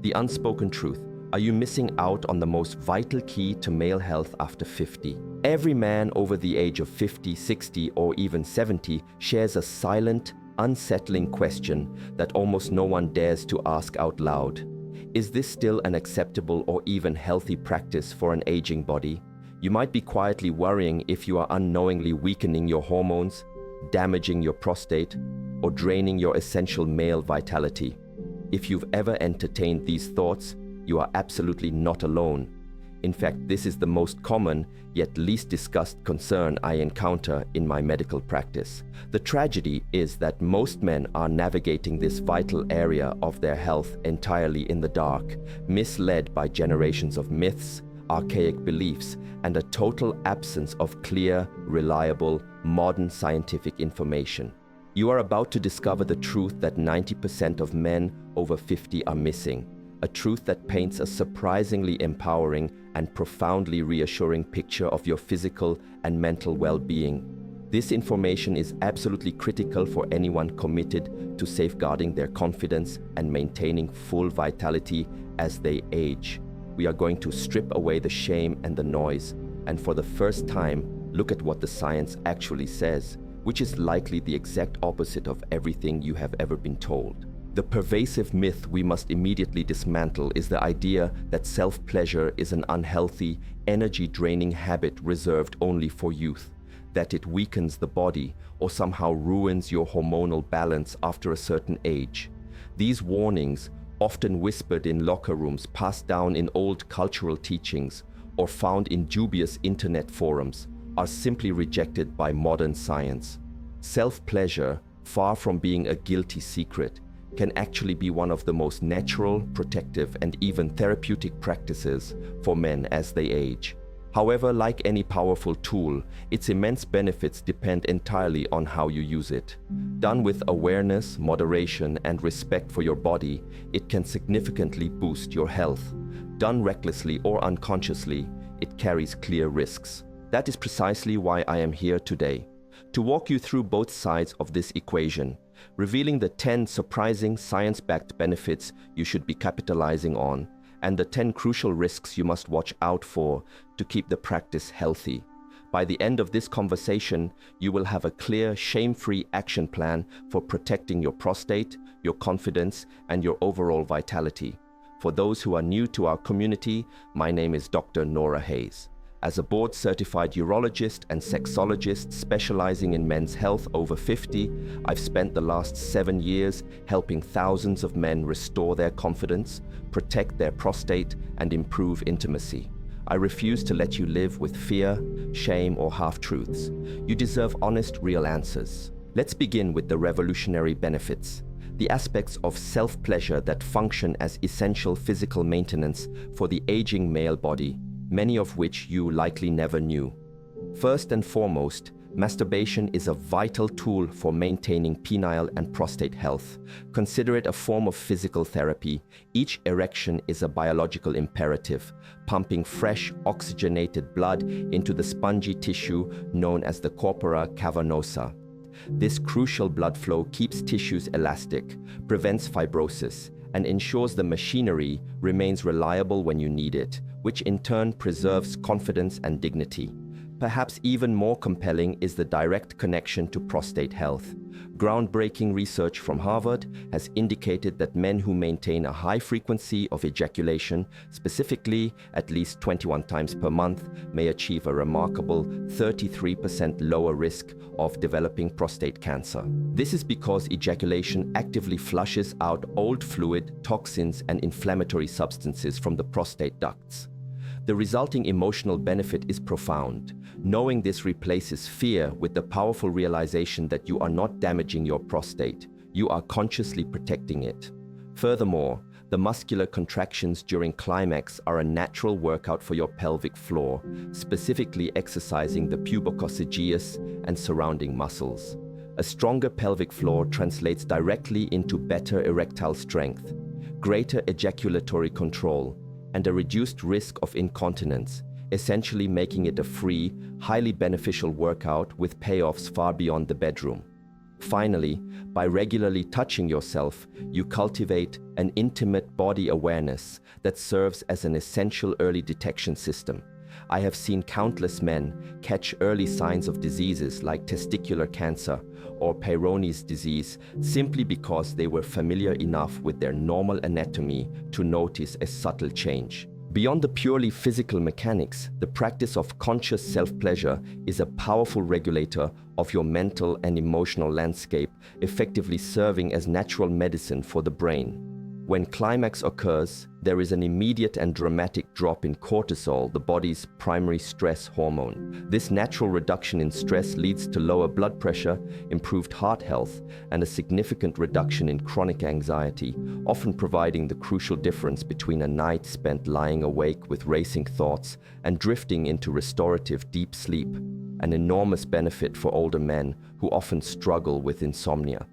The unspoken truth. Are you missing out on the most vital key to male health after 50? Every man over the age of 50, 60, or even 70 shares a silent, unsettling question that almost no one dares to ask out loud. Is this still an acceptable or even healthy practice for an aging body? You might be quietly worrying if you are unknowingly weakening your hormones, damaging your prostate, or draining your essential male vitality. If you've ever entertained these thoughts, you are absolutely not alone. In fact, this is the most common, yet least discussed concern I encounter in my medical practice. The tragedy is that most men are navigating this vital area of their health entirely in the dark, misled by generations of myths, archaic beliefs, and a total absence of clear, reliable, modern scientific information. You are about to discover the truth that 90% of men over 50 are missing. A truth that paints a surprisingly empowering and profoundly reassuring picture of your physical and mental well-being. This information is absolutely critical for anyone committed to safeguarding their confidence and maintaining full vitality as they age. We are going to strip away the shame and the noise, and for the first time, look at what the science actually says, which is likely the exact opposite of everything you have ever been told. The pervasive myth we must immediately dismantle is the idea that self-pleasure is an unhealthy, energy-draining habit reserved only for youth, that it weakens the body or somehow ruins your hormonal balance after a certain age. These warnings, often whispered in locker rooms, passed down in old cultural teachings, or found in dubious internet forums, are simply rejected by modern science. Self-pleasure, far from being a guilty secret, can actually be one of the most natural, protective, and even therapeutic practices for men as they age. However, like any powerful tool, its immense benefits depend entirely on how you use it. Done with awareness, moderation, and respect for your body, it can significantly boost your health. Done recklessly or unconsciously, it carries clear risks. That is precisely why I am here today, to walk you through both sides of this equation, revealing the 10 surprising science-backed benefits you should be capitalizing on, and the 10 crucial risks you must watch out for to keep the practice healthy. By the end of this conversation, you will have a clear, shame-free action plan for protecting your prostate, your confidence, and your overall vitality. For those who are new to our community, my name is Dr. Nora Hayes. As a board-certified urologist and sexologist specializing in men's health over 50, I've spent the last 7 years helping thousands of men restore their confidence, protect their prostate, and improve intimacy. I refuse to let you live with fear, shame, or half-truths. You deserve honest, real answers. Let's begin with the revolutionary benefits, the aspects of self-pleasure that function as essential physical maintenance for the aging male body, many of which you likely never knew. First and foremost, masturbation is a vital tool for maintaining penile and prostate health. Consider it a form of physical therapy. Each erection is a biological imperative, pumping fresh, oxygenated blood into the spongy tissue known as the corpora cavernosa. This crucial blood flow keeps tissues elastic, prevents fibrosis, and ensures the machinery remains reliable when you need it, which in turn preserves confidence and dignity. Perhaps even more compelling is the direct connection to prostate health. Groundbreaking research from Harvard has indicated that men who maintain a high frequency of ejaculation, specifically at least 21 times per month, may achieve a remarkable 33% lower risk of developing prostate cancer. This is because ejaculation actively flushes out old fluid, toxins, and inflammatory substances from the prostate ducts. The resulting emotional benefit is profound. Knowing this replaces fear with the powerful realization that you are not damaging your prostate, you are consciously protecting it. Furthermore, the muscular contractions during climax are a natural workout for your pelvic floor, specifically exercising the pubococcygeus and surrounding muscles. A stronger pelvic floor translates directly into better erectile strength, greater ejaculatory control, and a reduced risk of incontinence, essentially making it a free, highly beneficial workout with payoffs far beyond the bedroom. Finally, by regularly touching yourself, you cultivate an intimate body awareness that serves as an essential early detection system. I have seen countless men catch early signs of diseases like testicular cancer or Peyronie's disease simply because they were familiar enough with their normal anatomy to notice a subtle change. Beyond the purely physical mechanics, the practice of conscious self-pleasure is a powerful regulator of your mental and emotional landscape, effectively serving as natural medicine for the brain. When climax occurs, there is an immediate and dramatic drop in cortisol, the body's primary stress hormone. This natural reduction in stress leads to lower blood pressure, improved heart health, and a significant reduction in chronic anxiety, often providing the crucial difference between a night spent lying awake with racing thoughts and drifting into restorative deep sleep, an enormous benefit for older men who often struggle with insomnia.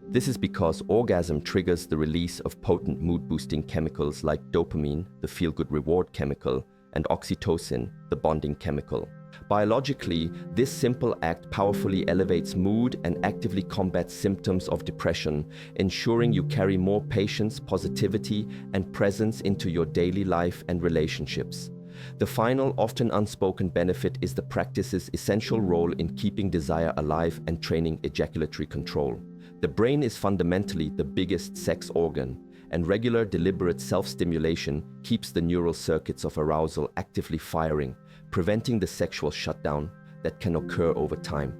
This is because orgasm triggers the release of potent mood-boosting chemicals like dopamine, the feel-good reward chemical, and oxytocin, the bonding chemical. Biologically, this simple act powerfully elevates mood and actively combats symptoms of depression, ensuring you carry more patience, positivity, and presence into your daily life and relationships. The final, often unspoken benefit is the practice's essential role in keeping desire alive and training ejaculatory control. The brain is fundamentally the biggest sex organ, and regular, deliberate self-stimulation keeps the neural circuits of arousal actively firing, preventing the sexual shutdown that can occur over time.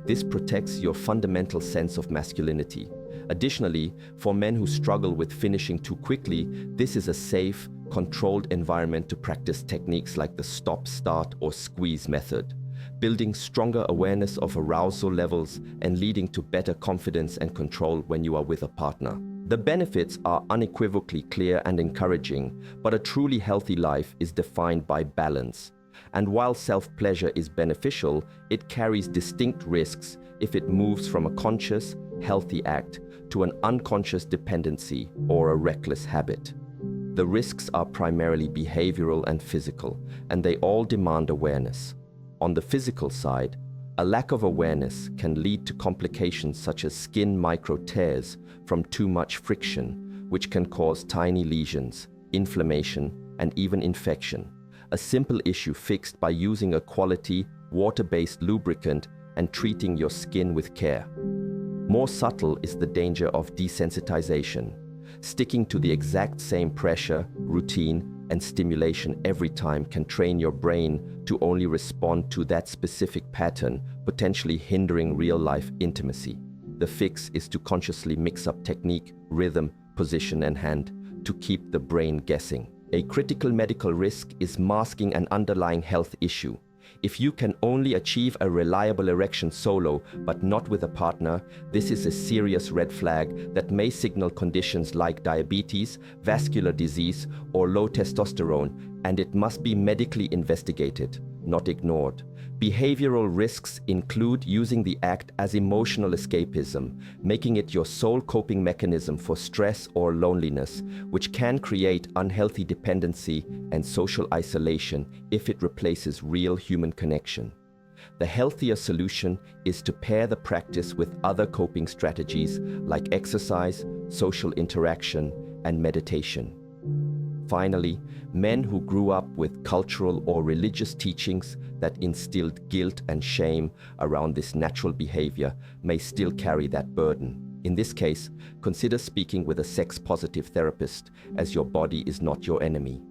This protects your fundamental sense of masculinity. Additionally, for men who struggle with finishing too quickly, this is a safe, controlled environment to practice techniques like the stop, start, or squeeze method, building stronger awareness of arousal levels and leading to better confidence and control when you are with a partner. The benefits are unequivocally clear and encouraging, but a truly healthy life is defined by balance. And while self-pleasure is beneficial, it carries distinct risks if it moves from a conscious, healthy act to an unconscious dependency or a reckless habit. The risks are primarily behavioral and physical, and they all demand awareness. On the physical side, a lack of awareness can lead to complications such as skin micro tears from too much friction, which can cause tiny lesions, inflammation, and even infection. A simple issue fixed by using a quality, water-based lubricant and treating your skin with care. More subtle is the danger of desensitization. Sticking to the exact same pressure, routine, and stimulation every time can train your brain to only respond to that specific pattern, potentially hindering real-life intimacy. The fix is to consciously mix up technique, rhythm, position, and hand to keep the brain guessing. A critical medical risk is masking an underlying health issue. If you can only achieve a reliable erection solo, but not with a partner, this is a serious red flag that may signal conditions like diabetes, vascular disease, or low testosterone, and it must be medically investigated, not ignored. Behavioral risks include using the act as emotional escapism, making it your sole coping mechanism for stress or loneliness, which can create unhealthy dependency and social isolation if it replaces real human connection. The healthier solution is to pair the practice with other coping strategies like exercise, social interaction, and meditation. Finally, men who grew up with cultural or religious teachings that instilled guilt and shame around this natural behavior may still carry that burden. In this case, consider speaking with a sex-positive therapist, as your body is not your enemy.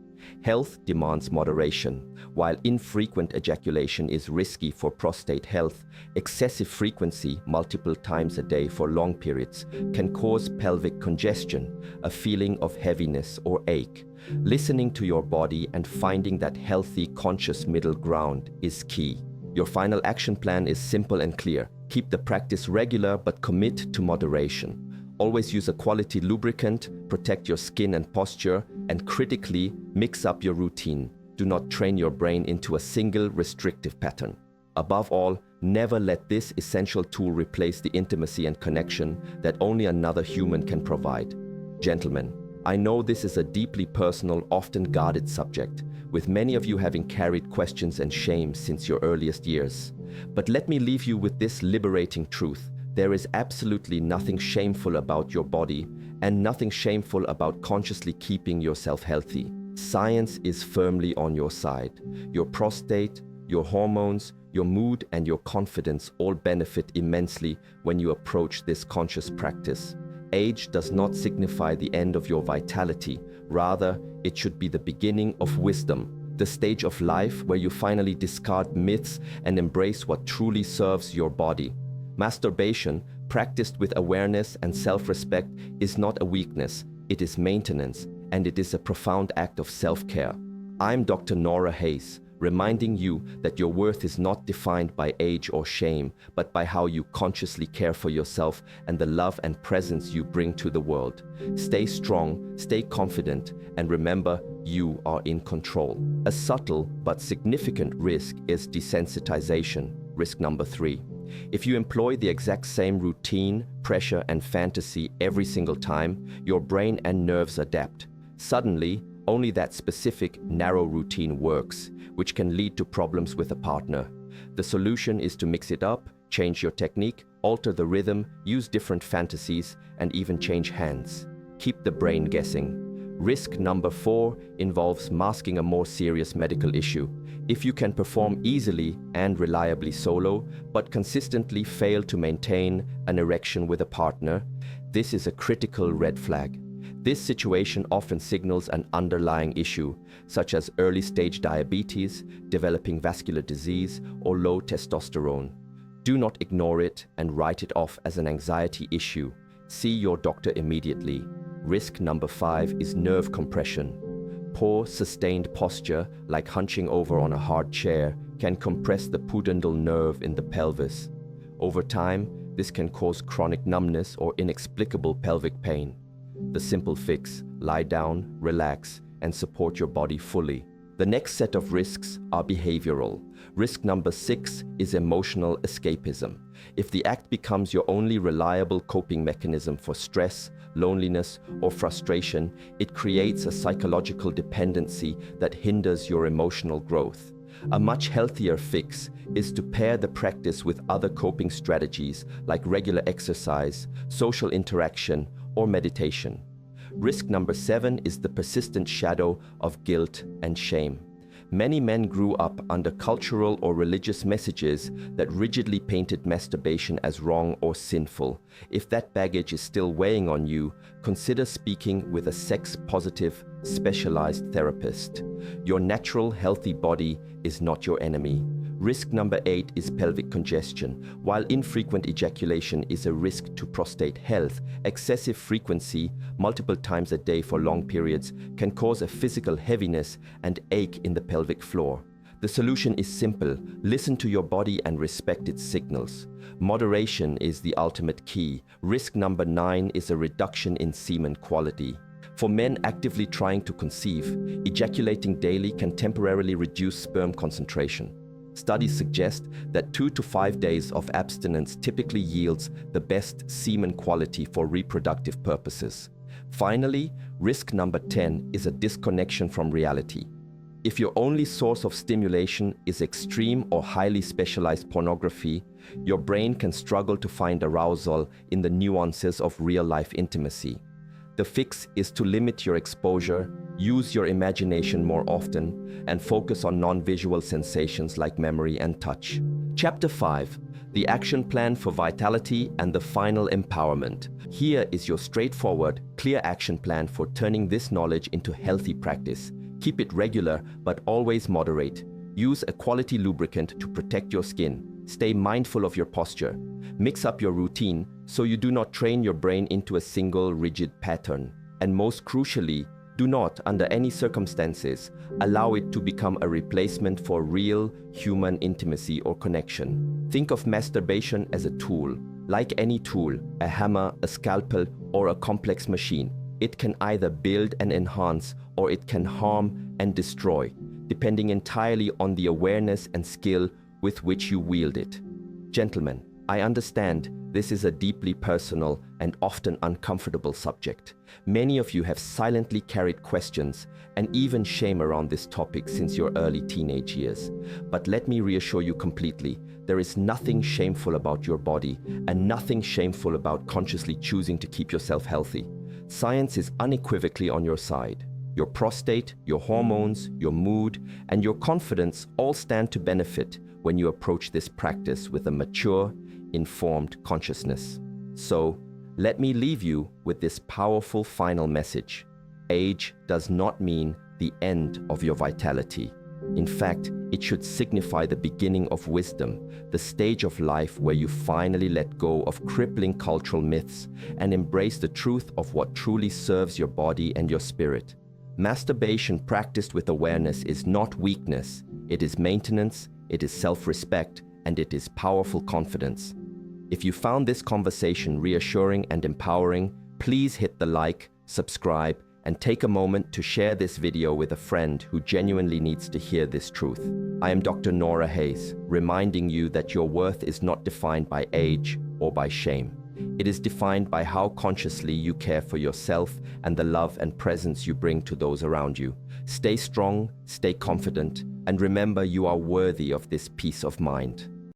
Health demands moderation. While infrequent ejaculation is risky for prostate health, excessive frequency, multiple times a day for long periods, can cause pelvic congestion, a feeling of heaviness or ache. Listening to your body and finding that healthy, conscious middle ground is key. Your final action plan is simple and clear. Keep the practice regular but commit to moderation. Always use a quality lubricant, protect your skin and posture, and critically, mix up your routine. Do not train your brain into a single restrictive pattern. Above all, never let this essential tool replace the intimacy and connection that only another human can provide. Gentlemen, I know this is a deeply personal, often guarded subject, with many of you having carried questions and shame since your earliest years. But let me leave you with this liberating truth. There is absolutely nothing shameful about your body and nothing shameful about consciously keeping yourself healthy. Science is firmly on your side. Your prostate, your hormones, your mood, and your confidence all benefit immensely when you approach this conscious practice. Age does not signify the end of your vitality. Rather, it should be the beginning of wisdom, the stage of life where you finally discard myths and embrace what truly serves your body. Masturbation, practiced with awareness and self-respect, is not a weakness, it is maintenance, and it is a profound act of self-care. I'm Dr. Nora Hayes, reminding you that your worth is not defined by age or shame, but by how you consciously care for yourself and the love and presence you bring to the world. Stay strong, stay confident, and remember, you are in control. A subtle but significant risk is desensitization, risk number 3. If you employ the exact same routine, pressure, and fantasy every single time, your brain and nerves adapt. Suddenly, only that specific, narrow routine works, which can lead to problems with a partner. The solution is to mix it up, change your technique, alter the rhythm, use different fantasies, and even change hands. Keep the brain guessing. Risk number 4 involves masking a more serious medical issue. If you can perform easily and reliably solo, but consistently fail to maintain an erection with a partner, this is a critical red flag. This situation often signals an underlying issue, such as early-stage diabetes, developing vascular disease, or low testosterone. Do not ignore it and write it off as an anxiety issue. See your doctor immediately. Risk number 5 is nerve compression. Poor, sustained posture, like hunching over on a hard chair, can compress the pudendal nerve in the pelvis. Over time, this can cause chronic numbness or inexplicable pelvic pain. The simple fix: lie down, relax, and support your body fully. The next set of risks are behavioral. Risk number 6 is emotional escapism. If the act becomes your only reliable coping mechanism for stress, loneliness, or frustration, it creates a psychological dependency that hinders your emotional growth. A much healthier fix is to pair the practice with other coping strategies like regular exercise, social interaction, or meditation. Risk number 7 is the persistent shadow of guilt and shame. Many men grew up under cultural or religious messages that rigidly painted masturbation as wrong or sinful. If that baggage is still weighing on you, consider speaking with a sex-positive, specialized therapist. Your natural, healthy body is not your enemy. Risk number 8 is pelvic congestion. While infrequent ejaculation is a risk to prostate health, excessive frequency, multiple times a day for long periods, can cause a physical heaviness and ache in the pelvic floor. The solution is simple: listen to your body and respect its signals. Moderation is the ultimate key. Risk number 9 is a reduction in semen quality. For men actively trying to conceive, ejaculating daily can temporarily reduce sperm concentration. Studies suggest that 2 to 5 days of abstinence typically yields the best semen quality for reproductive purposes. Finally, risk number 10 is a disconnection from reality. If your only source of stimulation is extreme or highly specialized pornography, your brain can struggle to find arousal in the nuances of real-life intimacy. The fix is to limit your exposure, use your imagination more often, and focus on non-visual sensations like memory and touch. Chapter 5: The Action Plan for Vitality and the Final Empowerment. Here is your straightforward, clear action plan for turning this knowledge into healthy practice. Keep it regular, but always moderate. Use a quality lubricant to protect your skin. Stay mindful of your posture. Mix up your routine so you do not train your brain into a single rigid pattern. And most crucially, do not, under any circumstances, allow it to become a replacement for real human intimacy or connection. Think of masturbation as a tool. Like any tool, a hammer, a scalpel, or a complex machine, it can either build and enhance, or it can harm and destroy, depending entirely on the awareness and skill with which you wield it. Gentlemen, I understand this is a deeply personal and often uncomfortable subject. Many of you have silently carried questions and even shame around this topic since your early teenage years. But let me reassure you completely, there is nothing shameful about your body and nothing shameful about consciously choosing to keep yourself healthy. Science is unequivocally on your side. Your prostate, your hormones, your mood, and your confidence all stand to benefit when you approach this practice with a mature, informed consciousness. So, let me leave you with this powerful final message. Age does not mean the end of your vitality. In fact, it should signify the beginning of wisdom, the stage of life where you finally let go of crippling cultural myths and embrace the truth of what truly serves your body and your spirit. Masturbation practiced with awareness is not weakness, it is maintenance, it is self-respect, and it is powerful confidence. If you found this conversation reassuring and empowering, please hit the like, subscribe, and take a moment to share this video with a friend who genuinely needs to hear this truth. I am Dr. Nora Hayes, reminding you that your worth is not defined by age or by shame. It is defined by how consciously you care for yourself and the love and presence you bring to those around you. Stay strong, stay confident, and remember you are worthy of this peace of mind.